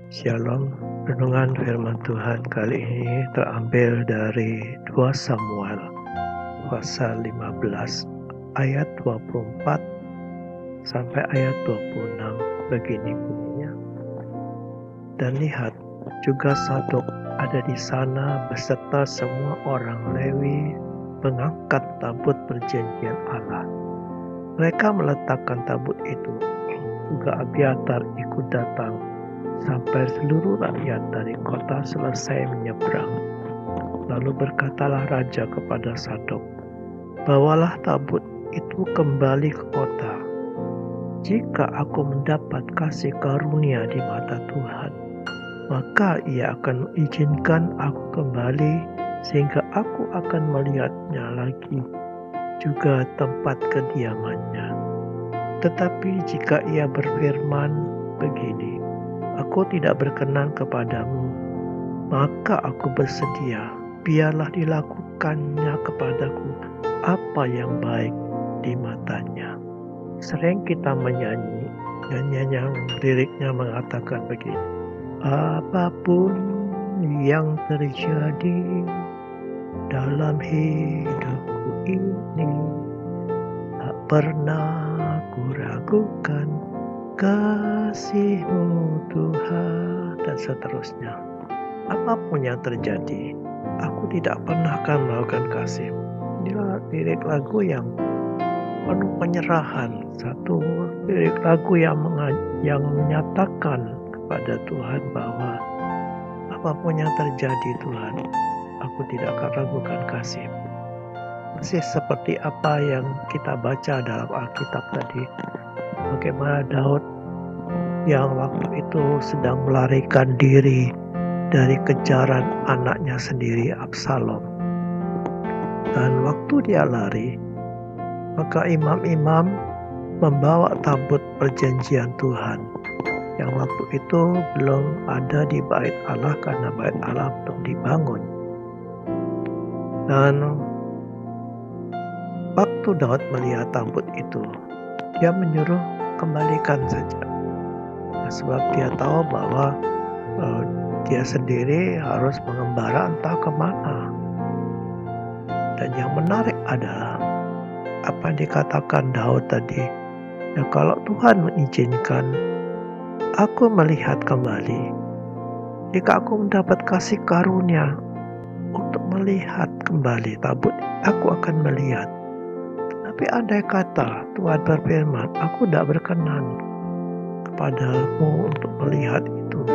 Shalom, renungan firman Tuhan kali ini terambil dari 2 Samuel pasal 15 ayat 24 sampai ayat 26. Begini bunyinya. Dan lihat, juga Sadok ada di sana beserta semua orang Lewi mengangkat tabut perjanjian Allah. Mereka meletakkan tabut itu, juga Abiatar ikut datang sampai seluruh rakyat dari kota selesai menyeberang. Lalu berkatalah raja kepada Sadok, bawalah tabut itu kembali ke kota. Jika aku mendapat kasih karunia di mata Tuhan, maka ia akan mengizinkan aku kembali sehingga aku akan melihatnya lagi, juga tempat kediamannya. Tetapi jika ia berfirman begini, aku tidak berkenan kepadamu, maka aku bersedia, biarlah dilakukannya kepadaku apa yang baik di matanya. Sering kita menyanyi, nyanyian yang liriknya mengatakan begini, apapun yang terjadi dalam hidupku ini, tak pernah ku ragukan kasih-Mu Tuhan, dan seterusnya. Apapun yang terjadi, aku tidak pernah akan melakukan kasih. Inilah lirik lagu yang penuh penyerahan, satu lirik lagu yang menyatakan kepada Tuhan bahwa apapun yang terjadi Tuhan, aku tidak akan ragukan kasih-Mu. Persis seperti apa yang kita baca dalam Alkitab tadi, bagaimana Daud yang waktu itu sedang melarikan diri dari kejaran anaknya sendiri Absalom. Dan waktu dia lari, maka imam-imam membawa tabut perjanjian Tuhan yang waktu itu belum ada di bait Allah karena bait Allah belum dibangun. Dan waktu Daud melihat tabut itu, dia menyuruh kembalikan saja. Nah, sebab dia tahu bahwa dia sendiri harus mengembara entah kemana. Dan yang menarik adalah apa yang dikatakan Daud tadi. Ya, kalau Tuhan mengizinkan aku melihat kembali, jika aku mendapat kasih karunia untuk melihat kembali tabut, aku akan melihat. Tapi andai kata Tuhan berfirman, aku tidak berkenan kepadamu untuk melihat itu,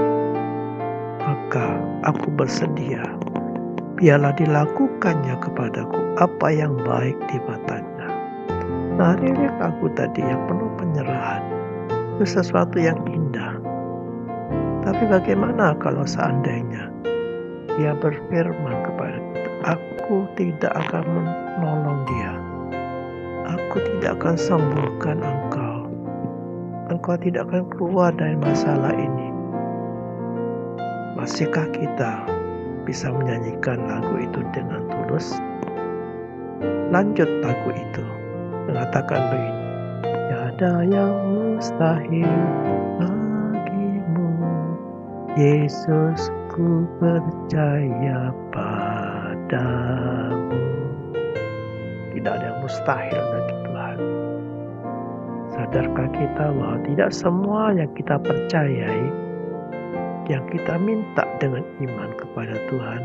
maka aku bersedia, biarlah dilakukannya kepadaku apa yang baik di matanya. Nah, lirik lagu tadi yang penuh penyerahan itu sesuatu yang indah. Tapi bagaimana kalau seandainya dia berfirman kepada kita, aku tidak akan menolong dia, aku tidak akan sembuhkan engkau tidak akan keluar dari masalah ini. Masihkah kita bisa menyanyikan lagu itu dengan tulus? Lanjut lagu itu mengatakan begini, tiada yang mustahil bagimu, Yesus, ku percaya padamu. Tidak ada yang mustahil bagi Tuhan. Sadarkah kita bahwa tidak semua yang kita percayai, yang kita minta dengan iman kepada Tuhan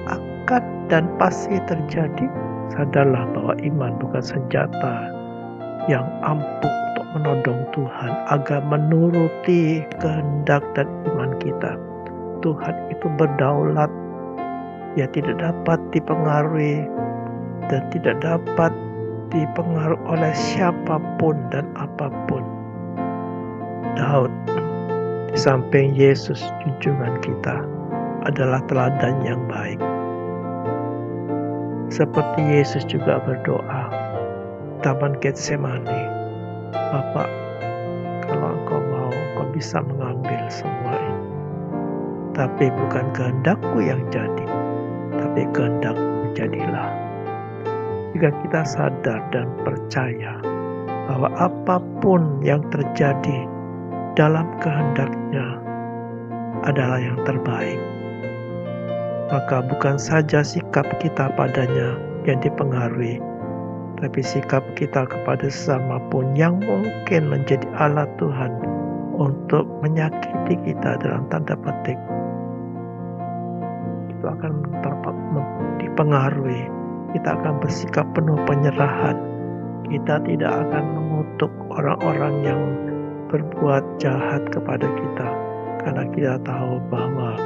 akan dan pasti terjadi? Sadarlah bahwa iman bukan senjata yang ampuh untuk menodong Tuhan agar menuruti kehendak dan iman kita. Tuhan itu berdaulat, Dia tidak dapat dipengaruhi dan tidak dapat dipengaruhi oleh siapapun dan apapun. Daud di samping Yesus junjungan kita adalah teladan yang baik. Seperti Yesus juga berdoa Taman Getsemani, Bapa, kalau Engkau mau, Engkau bisa mengambil semua ini. Tapi bukan kehendakku yang jadi, tapi kehendak-Mu jadilah. Jika kita sadar dan percaya bahwa apapun yang terjadi dalam kehendak-Nya adalah yang terbaik. Maka bukan saja sikap kita padanya yang dipengaruhi, tapi sikap kita kepada sesama pun yang mungkin menjadi alat Tuhan untuk menyakiti kita dalam tanda petik. Itu akan dipengaruhi. Kita akan bersikap penuh penyerahan. Kita tidak akan mengutuk orang-orang yang berbuat jahat kepada kita, karena kita tahu bahwa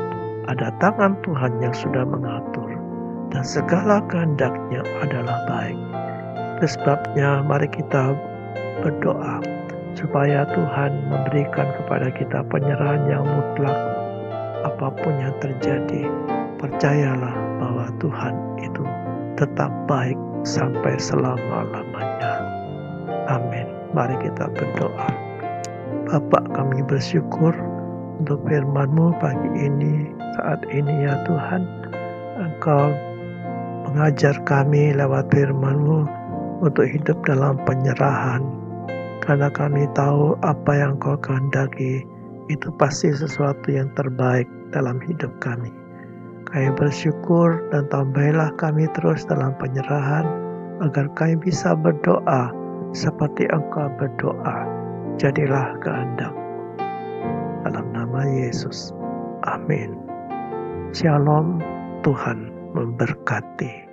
ada tangan Tuhan yang sudah mengatur dan segala kehendak-Nya adalah baik. Itu sebabnya mari kita berdoa supaya Tuhan memberikan kepada kita penyerahan yang mutlak. Apapun yang terjadi, percayalah bahwa Tuhan itu tetap baik sampai selama-lamanya. Amin. Mari kita berdoa. Bapa, kami bersyukur untuk firman-Mu pagi ini, saat ini ya Tuhan. Engkau mengajar kami lewat firman-Mu untuk hidup dalam penyerahan. Karena kami tahu apa yang Kau kehendaki itu pasti sesuatu yang terbaik dalam hidup kami. Kami bersyukur dan tambahilah kami terus dalam penyerahan agar kami bisa berdoa seperti Engkau berdoa. Jadilah kehendak. Dalam nama Yesus. Amin. Shalom. Tuhan memberkati.